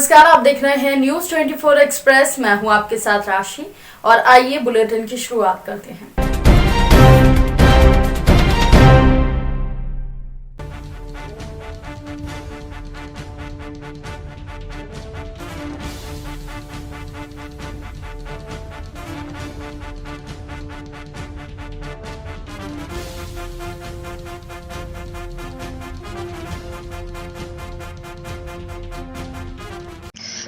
नमस्कार, आप देख रहे हैं न्यूज 24 एक्सप्रेस। मैं हूं आपके साथ राशि और आइए बुलेटिन की शुरुआत करते हैं।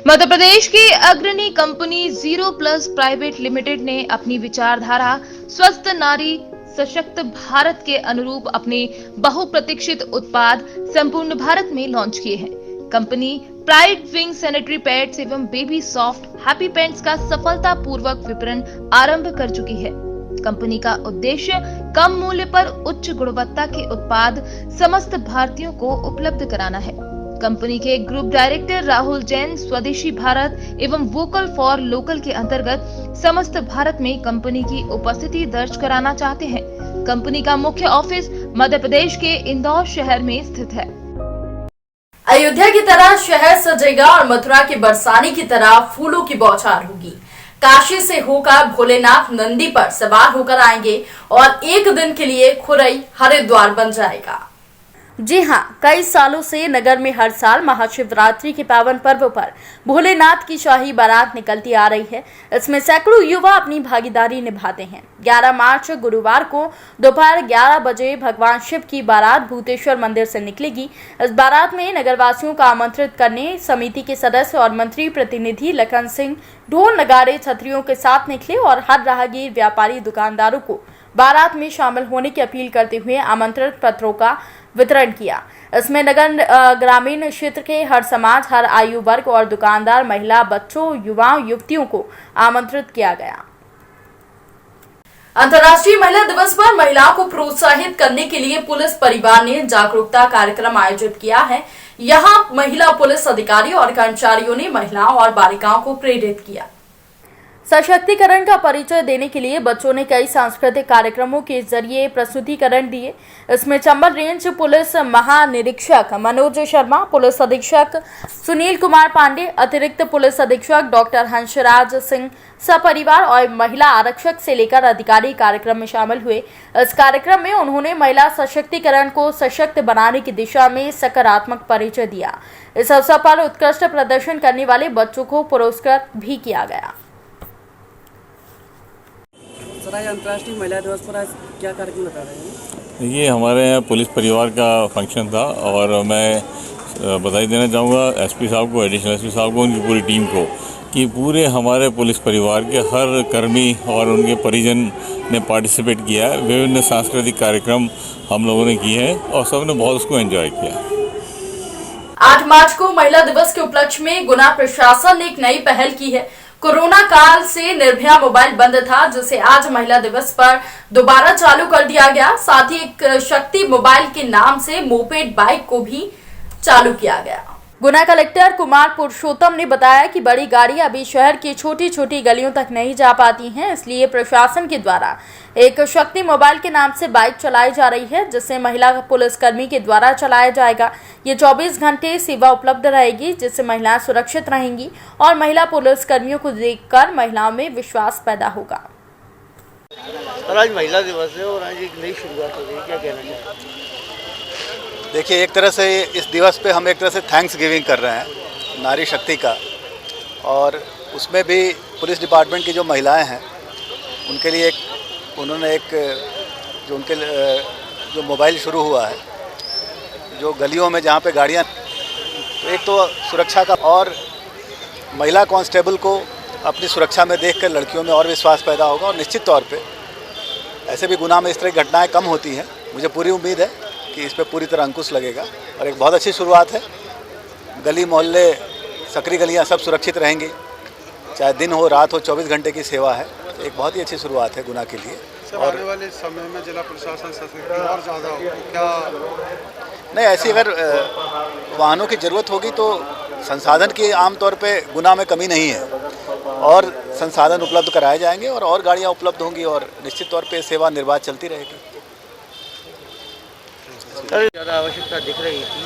मध्य प्रदेश की अग्रणी company zero plus private limited ने अपनी विचारधारा स्वस्थ नारी सशक्त भारत के अनुरूप अपने बहुप्रतीक्षित उत्पाद संपूर्ण भारत में लॉन्च किए हैं। Company pride wing sanitary pads एवं बेबी सॉफ्ट हैप्पी पैंट्स का सफलतापूर्वक विपणन आरंभ कर चुकी है। कंपनी का उद्देश्य कम मूल्य पर उच्च गुणवत्ता के उत्पाद समस्त भारतीयों को उपलब्ध कराना है। कंपनी के ग्रुप डायरेक्टर राहुल जैन स्वदेशी भारत एवं वोकल फॉर लोकल के अंतर्गत समस्त भारत में कंपनी की उपस्थिति दर्ज कराना चाहते हैं। कंपनी का मुख्य ऑफिस मध्य प्रदेश के इंदौर शहर में स्थित है। अयोध्या की तरह शहर सजेगा और मथुरा के बरसाने की तरह फूलों की बौछार होगी। काशी से होकर भोलेनाथ नंदी पर सवार होकर आएंगे और एक दिन के लिए खुरई हरिद्वार बन जाएगा। जी हाँ, कई सालों से नगर में हर साल महाशिवरात्रि के पावन पर्व पर भोलेनाथ की शाही बारात निकलती आ रही है। इसमें सैकड़ों युवा अपनी भागीदारी निभाते हैं। 11 मार्च गुरुवार को दोपहर 11 बजे भगवान शिव की बारात भूतेश्वर मंदिर से निकलेगी। इस बारात में नगरवासियों का आमंत्रित करने समिति के सदस्य और मंत्री प्रतिनिधि लखन सिंह ढोल नगाड़े छतरियों के साथ निकले और हर राहगीर व्यापारी दुकानदारों को बारात में शामिल होने की अपील करते हुए आमंत्रित पत्रों का वितरण किया। इसमें नगर ग्रामीण क्षेत्र के हर समाज, हर आयु वर्ग और दुकानदार, महिला, बच्चों, युवाओं, युवतियों को आमंत्रित किया गया। अंतर्राष्ट्रीय महिला दिवस पर महिलाओं को प्रोत्साहित करने के लिए पुलिस परिवार ने जागरूकता कार्यक्रम आयोजित किया है। यहां महिला पुलिस अधिकारी और कर्मचारियों ने महिलाओं और बालिकाओं को प्रेरित किया। सशक्तिकरण का परिचय देने के लिए बच्चों ने कई सांस्कृतिक कार्यक्रमों के जरिए प्रस्तुतिकरण दिए। इसमें चंबल रेंज पुलिस महानिरीक्षक मनोज शर्मा, पुलिस अधीक्षक सुनील कुमार पांडे, अतिरिक्त पुलिस अधीक्षक डॉक्टर हंसराज सिंह सपरिवार और महिला आरक्षक से लेकर अधिकारी कार्यक्रम में शामिल हुए। इस कार्यक्रम में उन्होंने महिला सशक्तिकरण को सशक्त बनाने की दिशा में सकारात्मक परिचय दिया। इस अवसर पर उत्कृष्ट प्रदर्शन करने वाले बच्चों को पुरस्कृत भी किया गया। सर, आज अंतर्राष्ट्रीय महिला दिवस पर आज क्या कार्यक्रम बता रहे हैं? ये हमारे यहाँ पुलिस परिवार का फंक्शन था और मैं बधाई देना चाहूँगा एसपी साहब को, एडिशनल एसपी साहब को, उनकी पूरी टीम को कि पूरे हमारे पुलिस परिवार के हर कर्मी और उनके परिजन ने पार्टिसिपेट किया है। विभिन्न सांस्कृतिक कार्यक्रम हम लोगों ने किए हैं और सबने बहुत उसको एंजॉय किया। 8 मार्च को महिला दिवस के उपलक्ष्य में गुना प्रशासन ने एक नई पहल की है। कोरोना काल से निर्भया मोबाइल बंद था, जिसे आज महिला दिवस पर दोबारा चालू कर दिया गया। साथ ही एक शक्ति मोबाइल के नाम से मोपेड बाइक को भी चालू किया गया। गुना कलेक्टर कुमार पुरुषोत्तम ने बताया कि बड़ी गाड़ी अभी शहर की छोटी छोटी गलियों तक नहीं जा पाती हैं, इसलिए प्रशासन के द्वारा एक शक्ति मोबाइल के नाम से बाइक चलाई जा रही है, जिसे महिला पुलिसकर्मी के द्वारा चलाया जाएगा। ये 24 घंटे सेवा उपलब्ध रहेगी, जिससे महिलाएं सुरक्षित रहेंगी और महिला पुलिसकर्मियों को देखकर महिलाओं में विश्वास पैदा होगा। आज महिला दिवस है और आज एक नई शुरुआत हो गई, क्या कहना चाहिए? देखिए, एक तरह से इस दिवस पे हम एक तरह से थैंक्स गिविंग कर रहे हैं नारी शक्ति का, और उसमें भी पुलिस डिपार्टमेंट की जो महिलाएं हैं उनके लिए उन्होंने जो मोबाइल शुरू हुआ है, जो गलियों में जहाँ पे गाड़ियाँ, तो एक तो सुरक्षा का, और महिला कांस्टेबल को अपनी सुरक्षा में देखकर लड़कियों में और विश्वास पैदा होगा और निश्चित तौर पे ऐसे भी गुनाह में इस तरह की घटनाएँ कम होती हैं। मुझे पूरी उम्मीद है कि इस पे पूरी तरह अंकुश लगेगा और एक बहुत अच्छी शुरुआत है। गली मोहल्ले, सकरी गलियां सब सुरक्षित रहेंगी, चाहे दिन हो रात हो, 24 घंटे की सेवा है। तो एक बहुत ही अच्छी शुरुआत है गुना के लिए। और आने वाले समय में जिला प्रशासन सशक्त और ज़्यादा होगा क्या? नहीं, ऐसी अगर वाहनों की ज़रूरत होगी तो संसाधन की आमतौर पे गुना में कमी नहीं है और संसाधन उपलब्ध कराए जाएंगे और गाड़ियाँ उपलब्ध होंगी और निश्चित तौर पर सेवा निर्बाध चलती रहेगी। ज़्यादा आवश्यकता दिख रही थी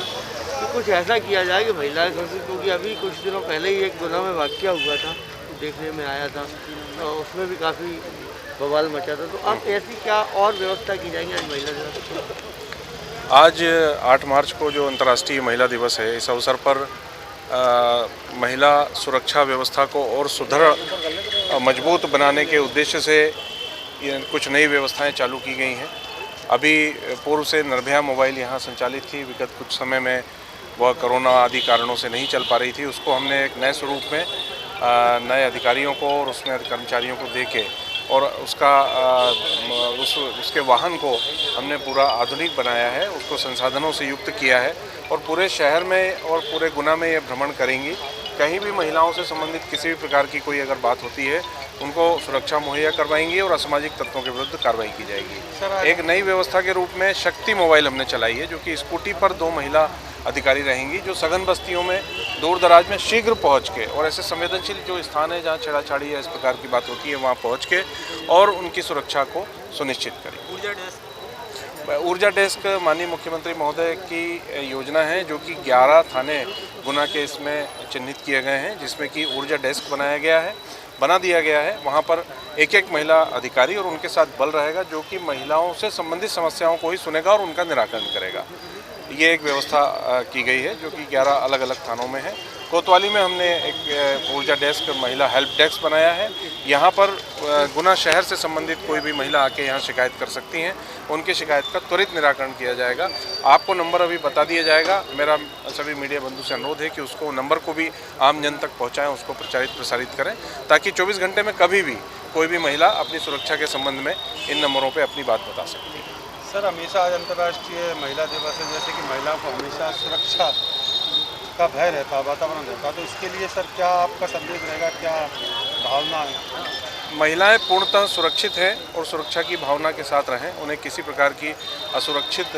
कि कुछ ऐसा किया जाए कि महिलाएं सुरक्षित, क्योंकि अभी कुछ दिनों पहले ही एक गुना में वाक़या हुआ था, देखने में आया था, तो उसमें भी काफ़ी बवाल मचा था। तो अब ऐसी क्या और व्यवस्था की जाएगी आज महिला दिवस? आज 8 मार्च को जो अंतर्राष्ट्रीय महिला दिवस है, इस अवसर पर महिला सुरक्षा व्यवस्था को और सुदृढ़ मजबूत बनाने के उद्देश्य से कुछ नई व्यवस्थाएं चालू की गई हैं। अभी पूर्व से निर्भया मोबाइल यहाँ संचालित थी, विगत कुछ समय में वह कोरोना आदि कारणों से नहीं चल पा रही थी। उसको हमने एक नए स्वरूप में नए अधिकारियों को और उसमें कर्मचारियों को देके और उसके वाहन को हमने पूरा आधुनिक बनाया है, उसको संसाधनों से युक्त किया है और पूरे शहर में और पूरे गुना में ये भ्रमण करेंगी। कहीं भी महिलाओं से संबंधित किसी भी प्रकार की कोई अगर बात होती है, उनको सुरक्षा मुहैया करवाएंगी और असामाजिक तत्वों के विरुद्ध कार्रवाई की जाएगी। एक नई व्यवस्था के रूप में शक्ति मोबाइल हमने चलाई है, जो कि स्कूटी पर 2 महिला अधिकारी रहेंगी, जो सघन बस्तियों में दूर दराज में शीघ्र पहुंच के और ऐसे संवेदनशील जो स्थान है जहां छेड़ाछाड़ी या इस प्रकार की बात होती है, वहां पहुंच के और उनकी सुरक्षा को सुनिश्चित करें। ऊर्जा डेस्क माननीय मुख्यमंत्री महोदय की योजना है, जो कि 11 थाने गुना के इसमें चिन्हित किए गए हैं, जिसमें कि ऊर्जा डेस्क बना दिया गया है। वहाँ पर एक महिला अधिकारी और उनके साथ बल रहेगा, जो कि महिलाओं से संबंधित समस्याओं को ही सुनेगा और उनका निराकरण करेगा। ये एक व्यवस्था की गई है, जो कि 11 अलग अलग थानों में है। कोतवाली में हमने एक ऊर्जा डेस्क महिला हेल्प डेस्क बनाया है। यहाँ पर गुना शहर से संबंधित कोई भी महिला आके यहाँ शिकायत कर सकती हैं, उनकी शिकायत का त्वरित निराकरण किया जाएगा। आपको नंबर अभी बता दिया जाएगा। मेरा सभी मीडिया बंधु से अनुरोध है कि उसको नंबर को भी आम जन तक पहुँचाएँ, उसको प्रसारित करें, ताकि 24 घंटे में कभी भी कोई भी महिला अपनी सुरक्षा के संबंध में इन नंबरों पर अपनी बात बता सकती है। सर, हमेशा आज अंतर्राष्ट्रीय महिला दिवस है, जैसे कि महिलाओं को हमेशा सुरक्षा का भय रहता, वातावरण रहता, तो इसके लिए सर क्या आपका संदेश रहेगा, क्या भावना है? महिलाएं पूर्णतः सुरक्षित हैं और सुरक्षा की भावना के साथ रहें। उन्हें किसी प्रकार की असुरक्षित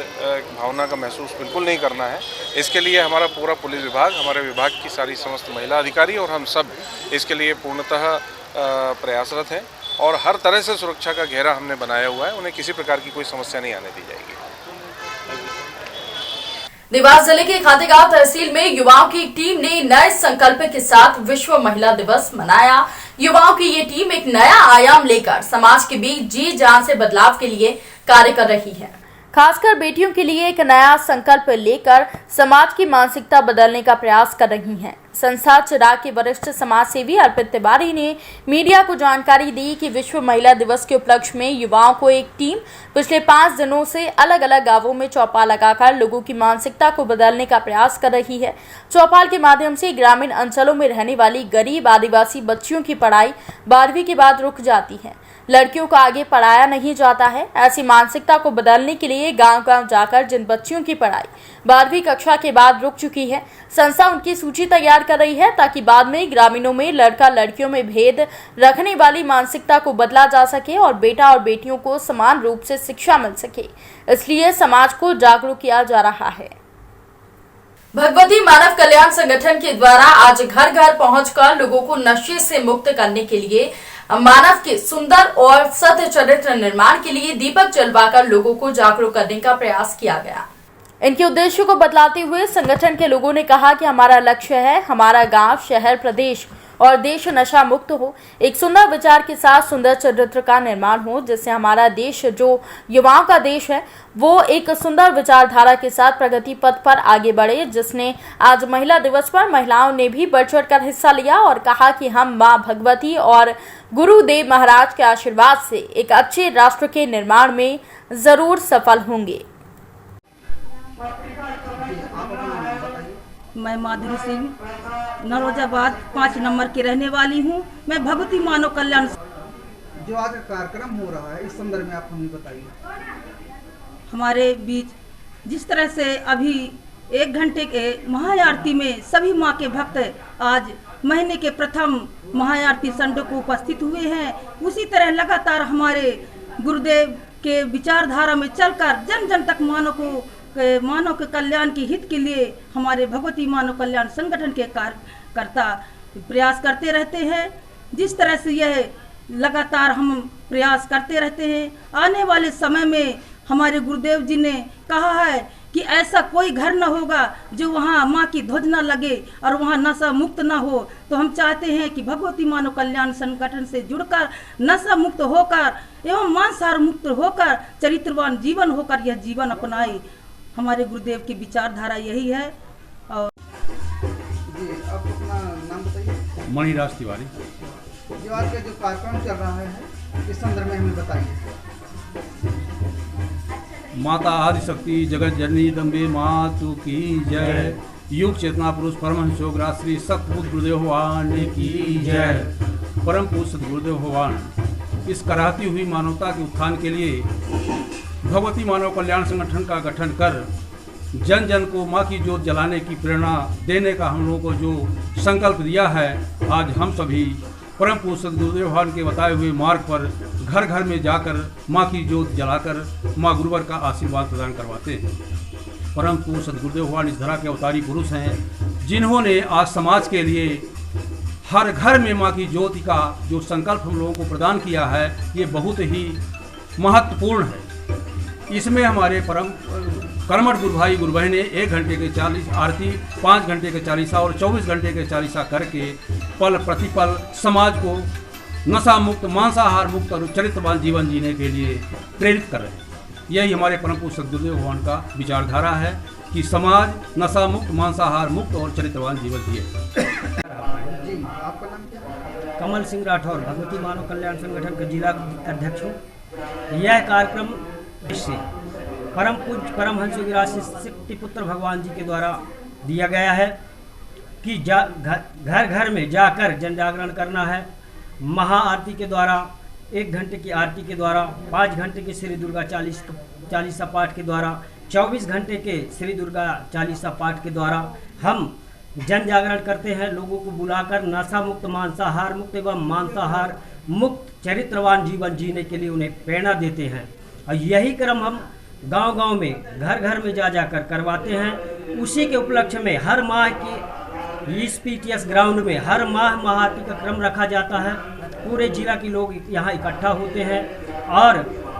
भावना का महसूस बिल्कुल नहीं करना है। इसके लिए हमारा पूरा पुलिस विभाग, हमारे विभाग की सारी समस्त महिला अधिकारी और हम सब इसके लिए पूर्णतः प्रयासरत हैं और हर तरह से सुरक्षा का घेरा हमने बनाया हुआ है। उन्हें किसी प्रकार की कोई समस्या नहीं आने दी जाएगी। देवास जिले के खातेगांव तहसील में युवाओं की एक टीम ने नए संकल्प के साथ विश्व महिला दिवस मनाया। युवाओं की ये टीम एक नया आयाम लेकर समाज के बीच जी जान से बदलाव के लिए कार्य कर रही है। खासकर बेटियों के लिए एक नया संकल्प लेकर समाज की मानसिकता बदलने का प्रयास कर रही हैं। संस्था चिराग के वरिष्ठ समाज सेवी अर्पित तिवारी ने मीडिया को जानकारी दी कि विश्व महिला दिवस के उपलक्ष्य में युवाओं को एक टीम पिछले 5 दिनों से अलग अलग गांवों में चौपाल लगाकर लोगों की मानसिकता को बदलने का प्रयास कर रही है। चौपाल के माध्यम से ग्रामीण अंचलों में रहने वाली गरीब आदिवासी बच्चियों की पढ़ाई 12वीं के बाद रुक जाती है, लड़कियों को आगे पढ़ाया नहीं जाता है। ऐसी मानसिकता को बदलने के लिए गांव-गांव जाकर जिन बच्चियों की पढ़ाई 12वीं कक्षा के बाद रुक चुकी है, संस्था उनकी सूची तैयार कर रही है, ताकि बाद में ग्रामीणों में लड़का लड़कियों में भेद रखने वाली मानसिकता को बदला जा सके और बेटा और बेटियों को समान रूप से शिक्षा मिल सके। इसलिए समाज को जागरूक किया जा रहा है। भगवती मानव कल्याण संगठन के द्वारा आज घर घर पहुंचकर लोगों को नशे से मुक्त करने के लिए मानव के सुंदर और सत्य चरित्र निर्माण के लिए दीपक जलवाकर लोगों को जागरूक करने का प्रयास किया गया। इनके उद्देश्य को बतलाते हुए संगठन के लोगों ने कहा कि हमारा लक्ष्य है हमारा गांव, शहर, प्रदेश और देश नशा मुक्त हो। एक सुंदर विचार के साथ सुंदर चरित्र का निर्माण हो, जिससे हमारा देश जो युवाओं का देश है वो एक सुंदर विचारधारा के साथ प्रगति पथ पर आगे बढ़े। जिसने आज महिला दिवस पर महिलाओं ने भी बढ़ चढ़कर हिस्सा लिया और कहा कि हम मां भगवती और गुरुदेव महाराज के आशीर्वाद से एक अच्छे राष्ट्र के निर्माण में जरूर सफल होंगे। मैं माधुरी सिंह नरोजाबाद 5 नंबर की रहने वाली हूँ। मैं भगवती मानव कल्याण जो आज कार्यक्रम हो रहा है इस संदर्भ में आप हमें बताइए। हमारे बीच जिस तरह से अभी 1 घंटे के महाआरती में सभी माँ के भक्त आज महीने के प्रथम महाआरती संडे को उपस्थित हुए हैं, उसी तरह लगातार हमारे गुरुदेव के विचारधारा में चलकर जन जन तक मानव के कल्याण के हित के लिए हमारे भगवती मानव कल्याण संगठन के कार्यकर्ता प्रयास करते रहते हैं। जिस तरह से यह लगातार हम प्रयास करते रहते हैं, आने वाले समय में हमारे गुरुदेव जी ने कहा है कि ऐसा कोई घर न होगा जो वहाँ माँ की ध्वज न लगे और वहाँ नशा मुक्त न हो। तो हम चाहते हैं कि भगवती मानव कल्याण संगठन से जुड़कर नशा मुक्त होकर एवं मांसाहार मुक्त होकर चरित्रवान जीवन होकर यह जीवन अपनाए। हमारे गुरुदेव की विचारधारा यही है। और जी, आप अपना नाम बताइए। मणिराज तिवारी। जो आज का जो कार्यक्रम चल रहा है इस संदर्भ में हमें बताइए। माता आदिशक्ति जगत जननी दम्बे मातु की जय। युग चेतना पुरुष परमहंस योगराज श्री सतबुद्ध गुरुदेव भगवान की जय। परम पूज्य सद्गुरुदेव भगवान इस कराहती हुई मानवता के उत्थान के लिए भगवती मानव कल्याण संगठन का गठन कर जन जन को माँ की जोत जलाने की प्रेरणा देने का हम लोगों को जो संकल्प दिया है, आज हम सभी परम पूज्य सद्गुरुदेव भगवान के बताए हुए मार्ग पर घर घर में जाकर माँ की जोत जलाकर माँ गुरुवर का आशीर्वाद प्रदान करवाते हैं। परम पूज्य सद्गुरुदेव भगवान इस धरा के अवतारी पुरुष हैं, जिन्होंने आज समाज के लिए हर घर में माँ की ज्योति का जो संकल्प हम लोगों को प्रदान किया है, ये बहुत ही महत्वपूर्ण है। इसमें हमारे परम कर्मठ गुरु भाई गुरु बहने 1 घंटे के 40 आरती, 5 घंटे के 40 और 24 घंटे के 40 करके पल प्रतिपल समाज को नशा मुक्त, मांसाहार मुक्त और चरित्रवान जीवन जीने के लिए प्रेरित कर रहे हैं। यही हमारे परम पूज्य सद्गुरुदेव भगवान का विचारधारा है कि समाज नशा मुक्त, मांसाहार मुक्त और चरित्रवान जीवन जिए। जी, आपका नाम क्या? कमल सिंह राठौर, भगवती मानव कल्याण संगठन का जिला अध्यक्ष हूँ। यह कार्यक्रम से परम पूज्य परमहंस योगीराज शक्ति पुत्र भगवान जी के द्वारा दिया गया है कि घर घर में जाकर जन जागरण करना है। महाआरती के द्वारा, 1 घंटे की आरती के द्वारा, 5 घंटे के श्री दुर्गा चालीसा पाठ के द्वारा, 24 घंटे के श्री दुर्गा चालीसा पाठ के द्वारा हम जन जागरण करते हैं। लोगों को बुलाकर नशा मुक्त, मांसाहार मुक्त एवं मांसाहार मुक्त चरित्रवान जीवन जीने के लिए उन्हें प्रेरणा देते हैं। और यही क्रम हम गांव-गांव में, घर घर में जा जाकर करवाते हैं। उसी के उपलक्ष्य में हर माह की इस PTS ग्राउंड में हर माह महाआरती का क्रम रखा जाता है। पूरे जिला के लोग यहाँ इकट्ठा होते हैं और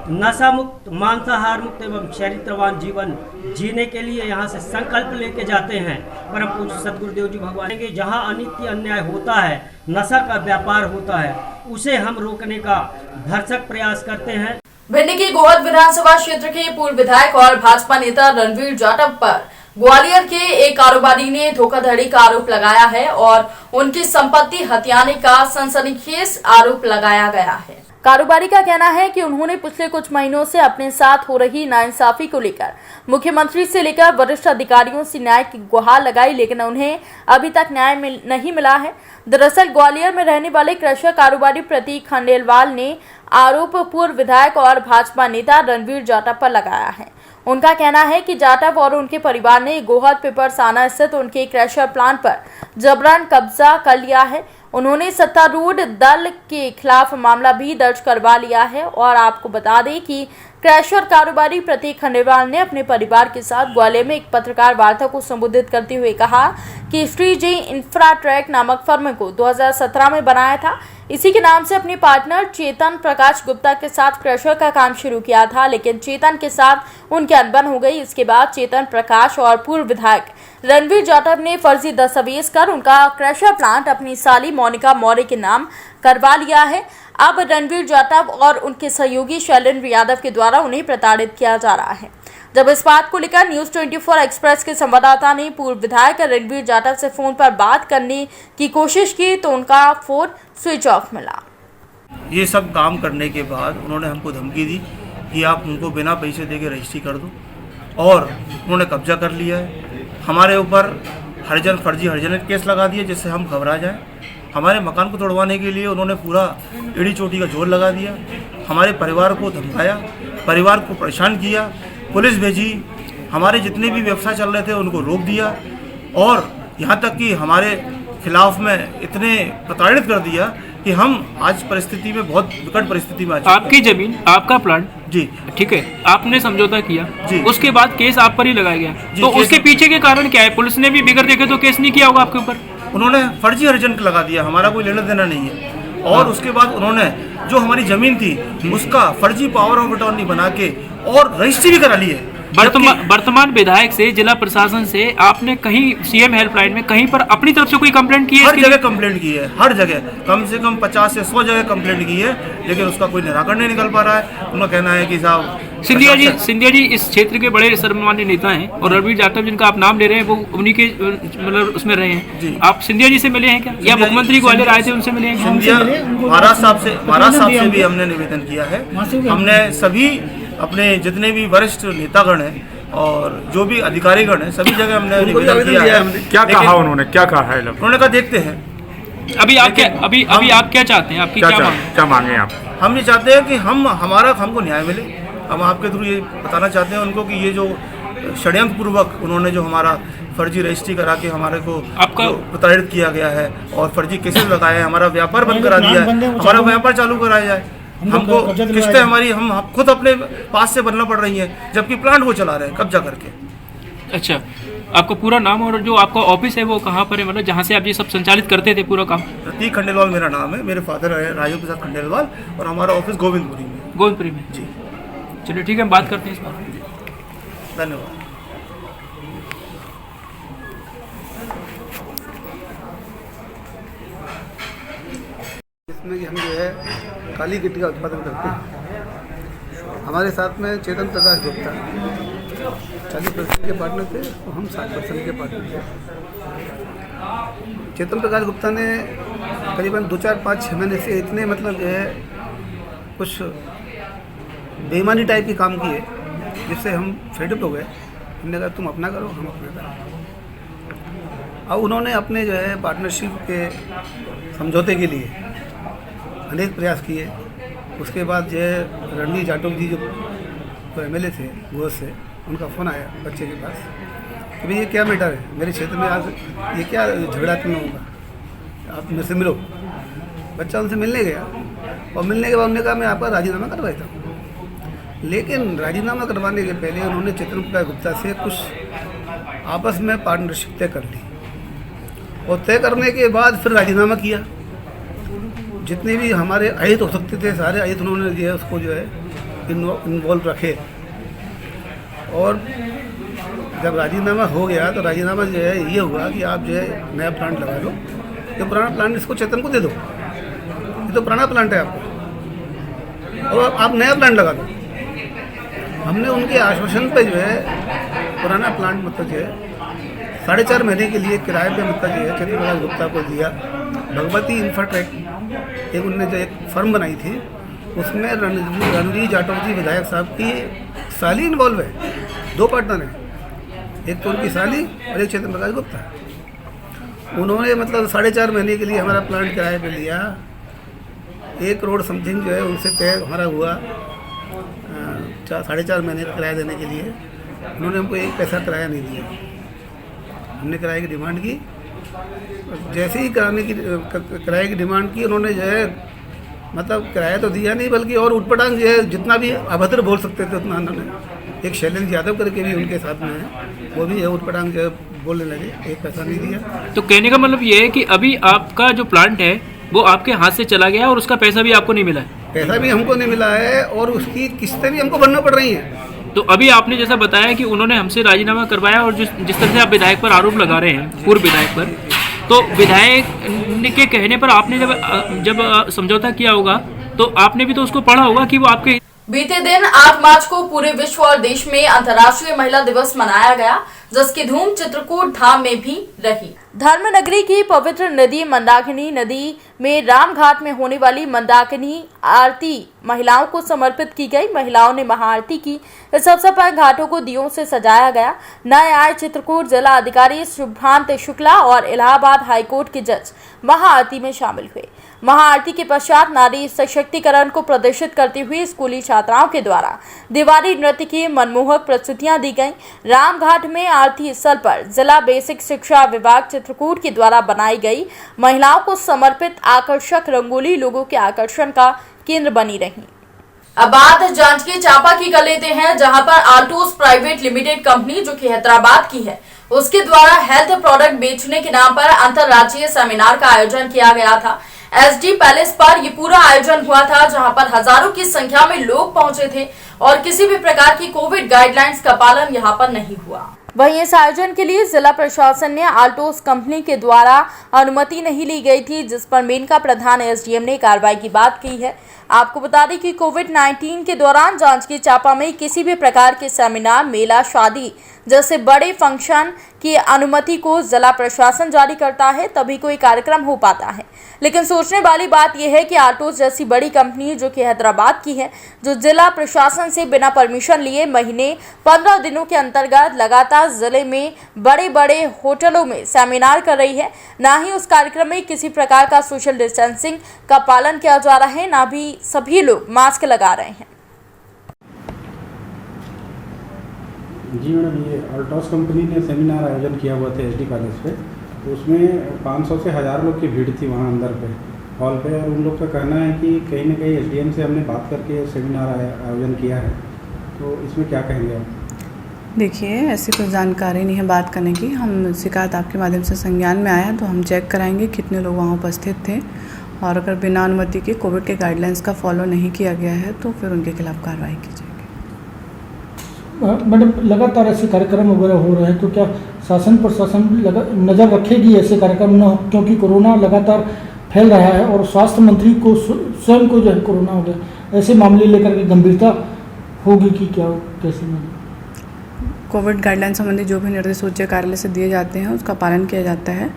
नशा मुक्त, मांसाहार मुक्त एवं चरित्रवान जीवन जीने के लिए यहाँ से संकल्प लेके जाते हैं। परम पूज्य सद्गुरुदेव जी भगवान के जहाँ अनित्य अन्याय होता है, नशा का व्यापार होता है, उसे हम रोकने का भरसक प्रयास करते हैं। भिंड की गोहद विधानसभा क्षेत्र के पूर्व विधायक और भाजपा नेता रणवीर जाटव पर ग्वालियर के एक कारोबारी ने धोखाधड़ी का आरोप लगाया है और उनकी संपत्ति हथियाने का सनसनीखेज आरोप लगाया गया है। कारोबारी का कहना है कि उन्होंने पिछले कुछ महीनों से अपने साथ हो रही नाइंसाफी को लेकर मुख्यमंत्री से लेकर वरिष्ठ अधिकारियों से न्याय की गुहार लगाई, लेकिन उन्हें अभी तक न्याय नहीं मिला है। दरअसल ग्वालियर में रहने वाले क्रशर कारोबारी प्रतीक खंडेलवाल ने आरोप पूर्व विधायक और भाजपा नेता रणवीर जाटव पर लगाया है। उनका कहना है कि जाटव और उनके परिवार ने गोहद पिपरसाना स्थित उनके क्रशर प्लांट पर जबरन कब्जा कर लिया है। उन्होंने सत्तारूढ़ दल के खिलाफ मामला भी दर्ज करवा लिया है। और आपको बता दें कि क्रशर कारोबारी प्रतीक खंडेलवाल ने अपने परिवार के साथ ग्वालियर में एक पत्रकार वार्ता को संबोधित करते हुए कहा कि श्री जी इंफ्राट्रैक नामक फर्म को 2017 में बनाया था। इसी के नाम से अपने पार्टनर चेतन प्रकाश गुप्ता के साथ क्रशर का काम शुरू किया था, लेकिन चेतन के साथ उनकी अनबन हो गई। इसके बाद चेतन प्रकाश और पूर्व विधायक रणवीर जाटव ने फर्जी दस्तावेज कर उनका क्रशर प्लांट अपनी साली मोनिका मौर्य के नाम करवा लिया है। अब रणवीर जाटव और उनके सहयोगी शैलेंद्र यादव के द्वारा उन्हें प्रताड़ित किया जा रहा है। जब इस बात को लेकर न्यूज़ 24 एक्सप्रेस के संवाददाता ने पूर्व विधायक रणवीर जाटव से फोन पर बात करने की कोशिश की तो उनका फोन स्विच ऑफ मिला। ये सब काम करने के बाद उन्होंने हमको धमकी दी कि आप उनको बिना पैसे देके रजिस्ट्री कर दो, और उन्होंने कब्जा कर लिया है। हमारे ऊपर फर्जी हरिजन केस लगा दिया जिससे हम घबरा जाएं। हमारे मकान को तोड़वाने के लिए उन्होंने पूरा एड़ी चोटी का जोर लगा दिया। हमारे परिवार को धमकाया, परिवार को परेशान किया, पुलिस भेजी, हमारे जितने भी व्यवसाय चल रहे थे उनको रोक दिया, और यहाँ तक कि हमारे खिलाफ में इतने प्रताड़ित कर दिया कि हम आज परिस्थिति में, बहुत विकट परिस्थिति में आ चुके हैं। आपकी जमीन, आपका प्लांट, जी ठीक है, आपने समझौता किया जी, उसके बाद केस आप पर ही लगाया गया, तो उसके पीछे के कारण क्या है? पुलिस ने भी बिगड़ देखे तो केस नहीं किया होगा आपके ऊपर? उन्होंने फर्जी हरिजन लगा दिया, हमारा कोई लेना देना नहीं है। और उसके बाद उन्होंने जो हमारी ज़मीन थी उसका फर्जी पावर ऑफ अटॉर्नी बना के और रजिस्ट्री भी करा ली है। वर्तमान विधायक से, जिला प्रशासन से आपने कहीं सीएम हेल्पलाइन में कहीं पर अपनी तरफ से कोई कंप्लेंट की है? हर जगह कंप्लेंट की है, हर जगह कम से कम 50 से 100 जगह कंप्लेंट की है, लेकिन उसका कोई निराकरण नहीं निकल पा रहा है। उनका कहना है कि साहब सिंधिया जी इस क्षेत्र के बड़े सर्वमान्य नेता हैं और रणवीर जाटव जिनका आप नाम ले रहे हैं वो उन्हीं के मतलब उसमें रहे हैं। आप सिंधिया जी से मिले हैं क्या, या मुख्यमंत्री ग्वालियर आए थे उनसे मिले हैं? सिंधिया महाराज साहब से भी हमने निवेदन किया है। हमने सभी अपने जितने भी वरिष्ठ नेतागण हैं और जो भी अधिकारीगण हैं सभी जगह हमने निवेदन किया है। क्या कहा उन्होंने, क्या कहा है? उन्होंने कहा देखते हैं। अभी आप क्या चाहते हैं, आपकी क्या मांगे आप? हम ये चाहते हैं कि हमको न्याय मिले। हम आपके थ्रू ये बताना चाहते हैं उनको कि ये जो षड्यंत्र पूर्वक उन्होंने जो हमारा फर्जी रजिस्ट्री करा के हमारे को प्रताड़ित किया गया है और फर्जी केसेस लगाए हैं, हमारा व्यापार बंद करा दिया है, हमारा व्यापार चालू कराया जाए। हमको किस्तें हमारी हम खुद अपने पास से भरना पड़ रही है, जबकि प्लांट वो चला रहे हैं कब्जा करके। अच्छा, आपका पूरा नाम और जो आपका ऑफिस है वो कहाँ पर है, मतलब जहाँ से आप ये सब संचालित करते थे पूरा काम? प्रतीक खंडेलवाल मेरा नाम है, मेरे फादर है राजीव प्रसाद खंडेलवाल और हमारा ऑफिस गोविंदपुरी में। जी चलिए ठीक है, हम बात करते हैं इस बारे में। धन्यवाद। इसमें कि हम जो है काली गिट्टी का उत्पादन करते हैं। हमारे साथ में चेतन प्रकाश गुप्ता 40% के पार्टनर थे और हम 60% के पार्टनर थे। चेतन प्रकाश गुप्ता ने करीबन 2, 4, 5, 6 महीने से इतने मतलब जो है कुछ बेईमानी टाइप के काम किए जिससे हम फेडअप हो गए। हमने कहा तुम अपना करो, हम अपना करें। अब उन्होंने अपने जो है पार्टनरशिप के समझौते के लिए अनेक प्रयास किए। उसके बाद जो है रणवीर जाटव जी जो MLA थे गोवा से, उनका फ़ोन आया बच्चे के पास कि भाई ये क्या मैटर है, मेरे क्षेत्र में आज ये क्या झगड़ा तुम लोगों का, आप मेरे से मिलो। बच्चा उनसे मिलने गया और मिलने के बाद उन्होंने कहा मैं आपका राजीनामा करवा देता हूँ। लेकिन राजीनामा करवाने के पहले उन्होंने चेतन प्रकाश गुप्ता से कुछ आपस में पार्टनरशिप तय कर ली और तय करने के बाद फिर राजीनामा किया। जितने भी हमारे आयत हो सकते थे सारे आयत उन्होंने जो है उसको जो है इन्वॉल्व रखे। और जब राजीनामा हो गया तो राजीनामा जो है ये हुआ कि आप जो है नया प्लांट लगा लो, ये पुराना प्लांट इसको चेतन को दे दो, ये तो पुराना प्लांट है आपको, और आप नया प्लांट लगा दो। हमने उनके आश्वासन पे जो है पुराना प्लांट मतलब जो है 4.5 महीने के लिए किराए पे मतलब जो है चेतन प्रकाश गुप्ता को दिया। भगवती इंफ्राटेक एक उन्होंने जो एक फर्म बनाई थी उसमें रणवीर जाटव जी विधायक साहब की साली इन्वॉल्व है, 2 पार्टनर हैं, एक तो उनकी साली और एक चेतन प्रकाश गुप्ता। उन्होंने मतलब 4.5 महीने के लिए हमारा प्लांट किराए पे लिया। 1 करोड़ समथिंग जो है उनसे तय हमारा हुआ 4.5 महीने का किराया देने के लिए। उन्होंने हमको 1 पैसा किराया नहीं दिया। हमने किराए की डिमांड की, जैसे ही किराए की डिमांड की उन्होंने जो है मतलब किराया तो दिया नहीं बल्कि और उटपटांग जो है जितना भी अभद्र बोल सकते थे उतना उन्होंने। एक शैलेंद्र यादव करके भी उनके साथ में है, वो भी है उटपटांग जो है बोलने लगे, 1 पैसा नहीं दिया। तो कहने का मतलब ये है कि अभी आपका जो प्लांट है वो आपके हाथ से चला गया और उसका पैसा भी आपको नहीं मिला है? पैसा भी हमको नहीं मिला है और उसकी किस्तें भी हमको भरना पड़ रही हैं। तो अभी आपने जैसा बताया कि उन्होंने हमसे राजीनामा करवाया और जिस तरह से आप विधायक पर आरोप लगा रहे हैं, पूर्व विधायक पर, तो विधायक के कहने पर आपने जब समझौता किया होगा तो आपने भी तो उसको पढ़ा होगा कि वो आपके। बीते दिन 8 मार्च को पूरे विश्व और देश में अंतर्राष्ट्रीय महिला दिवस मनाया गया, जिसकी धूम चित्रकूट धाम में भी रही। धर्मनगरी की पवित्र नदी मंदाकिनी नदी में रामघाट में होने वाली मंदाकिनी आरती महिलाओं को समर्पित की गई। महिलाओं ने महाआरती की। इस अवसर पर घाटों को दियों से सजाया गया। नए आए चित्रकूट जिला अधिकारी शुभ्रांत शुक्ला और इलाहाबाद हाईकोर्ट के जज महाआरती में शामिल हुए। महाआरती के पश्चात नारी सशक्तिकरण को प्रदर्शित करती हुई स्कूली छात्राओं के द्वारा दीवारी नृत्य की मनमोहक प्रस्तुतियां दी गईं। रामघाट में आरती स्थल पर जिला बेसिक शिक्षा विभाग चित्रकूट के द्वारा बनाई गई महिलाओं को समर्पित आकर्षक रंगोली लोगों के आकर्षण का केंद्र बनी रही। अब बात जांजगीर चांपा की कर लेते हैं, जहां पर आल्टोस प्राइवेट लिमिटेड कंपनी जो कि हैदराबाद की है, उसके द्वारा हेल्थ प्रोडक्ट बेचने के नाम पर अंतर्राज्यीय सेमिनार का आयोजन किया गया था। एसडी पैलेस पर ये पूरा आयोजन हुआ था, जहां पर हजारों की संख्या में लोग पहुंचे थे और किसी भी प्रकार की कोविड गाइडलाइंस का पालन यहां पर नहीं हुआ। वहीं इस आयोजन के लिए जिला प्रशासन ने आल्टोस कंपनी के द्वारा अनुमति नहीं ली गई थी, जिस पर मेनका प्रधान एसडीएम ने कार्रवाई की बात की है। आपको बता दें कि कोविड-19 के दौरान जांजगीर चांपा में किसी भी प्रकार के सेमिनार, मेला, शादी जैसे बड़े फंक्शन की अनुमति को जिला प्रशासन जारी करता है, तभी कोई कार्यक्रम हो पाता है। लेकिन सोचने वाली बात यह है कि आल्टोस जैसी बड़ी कंपनी जो कि हैदराबाद की है, जो जिला प्रशासन से बिना परमिशन लिए महीने 15 दिनों के अंतर्गत लगातार जिले में बड़े बड़े होटलों में सेमिनार कर रही है, ना ही उस कार्यक्रम में किसी प्रकार का सोशल डिस्टेंसिंग का पालन किया जा रहा है, ना भी सभी लोग मास्क लगा रहे हैं। जी मैडम, ये अल्टॉस कंपनी ने सेमिनार आयोजन किया हुआ था एसडी पैलेस पे, तो उसमें 500 से 1000 लोग की भीड़ थी वहाँ अंदर पे हॉल पे, और उन लोग का कहना है कि कहीं ना कहीं एसडीएम से हमने बात करके सेमिनार आयोजन किया है, तो इसमें क्या कहेंगे आप? देखिए, ऐसी कोई जानकारी नहीं है बात करने की। हम शिकायत आपके माध्यम से संज्ञान में आया तो हम चेक कराएंगे कितने लोग वहाँ उपस्थित थे, और अगर बिना अनुमति के कोविड के गाइडलाइंस का फॉलो नहीं किया गया है तो फिर उनके खिलाफ कार्रवाई की जाएगी। मैडम, लगातार ऐसे कार्यक्रम वगैरह हो रहे हैं, तो क्या शासन प्रशासन नज़र रखेगी ऐसे कार्यक्रम न हो, क्योंकि कोरोना लगातार फैल रहा है और स्वास्थ्य मंत्री को स्वयं को जो है कोरोना हो गया, ऐसे मामले लेकर के गंभीरता होगी कि क्या, कैसे मैडम? कोविड गाइडलाइन संबंधी जो भी निर्देश उच्च कार्यालय से दिए जाते हैं उसका पालन किया जाता है,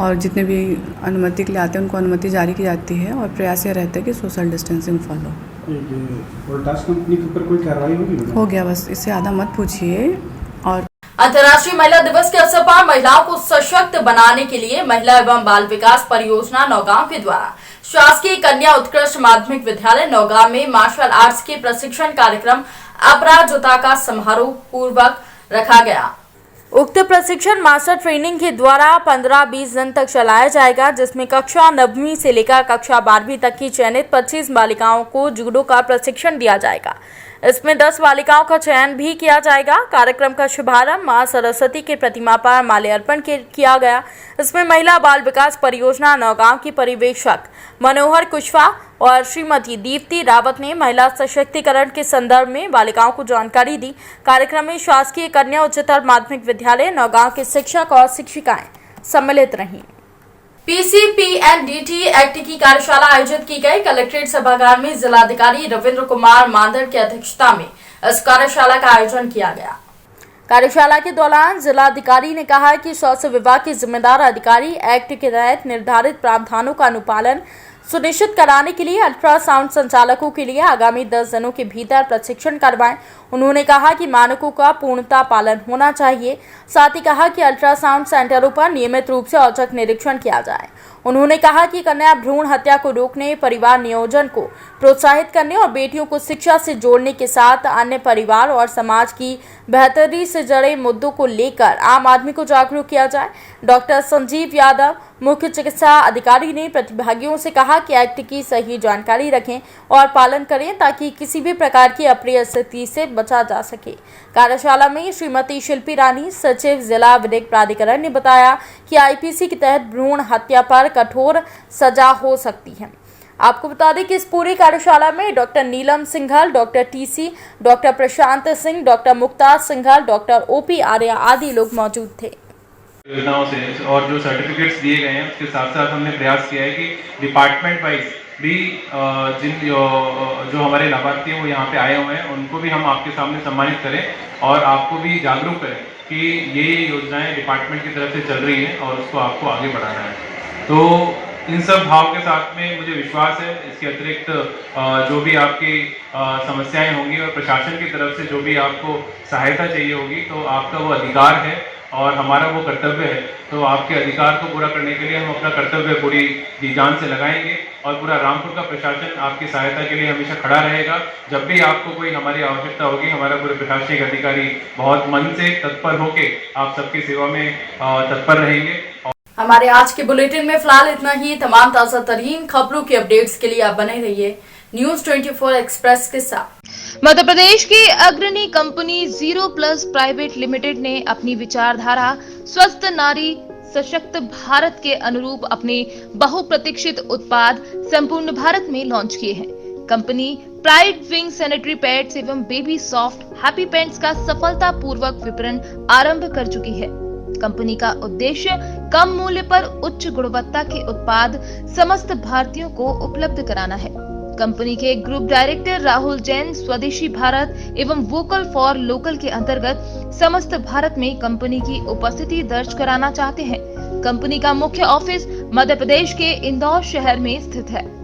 और जितने भी अनुमति के लिए आते हैं उनको अनुमति जारी की जाती है, और प्रयास ये रहता है कि social distancing follow. Voltas company के ऊपर कोई कार्रवाई होगी? हो गया, बस इससे ज़्यादा मत पूछिए। और अंतर्राष्ट्रीय महिला दिवस के अवसर पर महिलाओं को सशक्त बनाने के लिए महिला एवं बाल विकास परियोजना नौगांव के द्वारा शासकीय कन्या उत्कृष्ट माध्यमिक विद्यालय नौगांव में मार्शल आर्ट्स के प्रशिक्षण कार्यक्रम अपराजिता का समारोह पूर्वक रखा गया। उक्त प्रशिक्षण मास्टर ट्रेनिंग के द्वारा 15-20 दिन तक चलाया जाएगा, जिसमें कक्षा 9वीं से लेकर कक्षा 12वीं तक की चयनित 25 बालिकाओं को जूडो का प्रशिक्षण दिया जाएगा। इसमें 10 बालिकाओं का चयन भी किया जाएगा। कार्यक्रम का शुभारंभ मां सरस्वती की प्रतिमा पर माल्यार्पण किया गया। इसमें महिला बाल विकास परियोजना नौगांव की पर्यवेक्षक मनोहर कुशवाहा और श्रीमती दीप्ति रावत ने महिला सशक्तिकरण के संदर्भ में बालिकाओं को जानकारी दी। कार्यक्रम में शासकीय कन्या उच्चतर माध्यमिक विद्यालय नौगांव के शिक्षक और शिक्षिकाएं सम्मिलित रहीं। पीसीपीएनडीटी एक्ट की कार्यशाला आयोजित की गई। कलेक्ट्रेट सभागार में जिलाधिकारी रविंद्र कुमार मांदर की अध्यक्षता में इस कार्यशाला का आयोजन किया गया। कार्यशाला के दौरान जिलाधिकारी ने कहा कि स्वास्थ्य विभाग के जिम्मेदार अधिकारी एक्ट के तहत निर्धारित प्रावधानों का अनुपालन सुनिश्चित कराने के लिए अल्ट्रासाउंड संचालकों के लिए आगामी 10 दिनों के भीतर प्रशिक्षण करवाएं। उन्होंने कहा कि मानकों का पूर्णतः पालन होना चाहिए। साथ ही कहा कि अल्ट्रासाउंड सेंटरों पर नियमित रूप से औचक निरीक्षण किया जाए। उन्होंने कहा कि कन्या भ्रूण हत्या को रोकने, परिवार नियोजन को प्रोत्साहित करने और बेटियों को शिक्षा से जोड़ने के साथ अन्य परिवार और समाज की बेहतरी से जुड़े मुद्दों को लेकर आम आदमी को जागरूक किया जाए। डॉक्टर संजीव यादव, मुख्य चिकित्सा अधिकारी, ने प्रतिभागियों से कहा कि एक्ट की सही जानकारी रखें और पालन करें ताकि किसी भी प्रकार की अप्रिय स्थिति से बचा जा सके। कार्यशाला में श्रीमती शिल्पी रानी, सचिव जिला विधिक प्राधिकरण, ने बताया कि आईपीसी के तहत भ्रूण हत्या पर कठोर सजा हो सकती है। आपको बता दें कि इस पूरी कार्यशाला में doctor Neelam Singhal, doctor TC, doctor Prashant Singh, doctor Mukhtar Singhal, doctor OP Arya आदि लोग मौजूद थे। योजनाओं से और जो सर्टिफिकेट्स दिए गए हैं उसके साथ साथ हमने प्रयास किया है कि डिपार्टमेंट वाइज भी जो हमारे लाभार्थी हैं वो यहाँ पे आए हुए हैं उनको भी हम आपके सामने सम्मानित करें और आपको भी जागरूक करें कि ये योजनाएं डिपार्टमेंट की तरफ से चल रही हैं और उसको आपको आगे बढ़ाना है। तो इन सब भाव के साथ में मुझे विश्वास है इसके अतिरिक्त जो भी आपकी समस्याएं होंगी और प्रशासन की तरफ से जो भी आपको सहायता चाहिए होगी तो आपका वो अधिकार है और हमारा वो कर्तव्य है। तो आपके अधिकार को पूरा करने के लिए हम अपना कर्तव्य पूरी जी जान से लगाएंगे और पूरा रामपुर का प्रशासन आपकी सहायता के लिए हमेशा खड़ा रहेगा। जब भी आपको कोई हमारी आवश्यकता होगी हमारा पूरे प्रशासनिक अधिकारी बहुत मन से तत्पर होके आप सबकी सेवा में तत्पर रहेंगे। हमारे आज के बुलेटिन में फिलहाल इतना ही। तमाम ताजा तरीन खबरों के अपडेट्स के लिए आप बने रहिए न्यूज 24 एक्सप्रेस के साथ। मध्य प्रदेश की अग्रणी कंपनी 0+ प्राइवेट लिमिटेड ने अपनी विचारधारा स्वस्थ नारी सशक्त भारत के अनुरूप अपने बहुप्रतीक्षित उत्पाद संपूर्ण भारत में लॉन्च किए हैं। Company pride wing sanitary pads एवं बेबी सॉफ्ट हैप्पी पैंट्स का सफलतापूर्वक विपणन आरंभ कर चुकी है। कंपनी का उद्देश्य कम मूल्य पर उच्च गुणवत्ता के उत्पाद समस्त भारतीयों को उपलब्ध कराना है। कंपनी के ग्रुप डायरेक्टर राहुल जैन स्वदेशी भारत एवं वोकल फॉर लोकल के अंतर्गत समस्त भारत में कंपनी की उपस्थिति दर्ज कराना चाहते हैं। कंपनी का मुख्य ऑफिस मध्य प्रदेश के इंदौर शहर में स्थित है।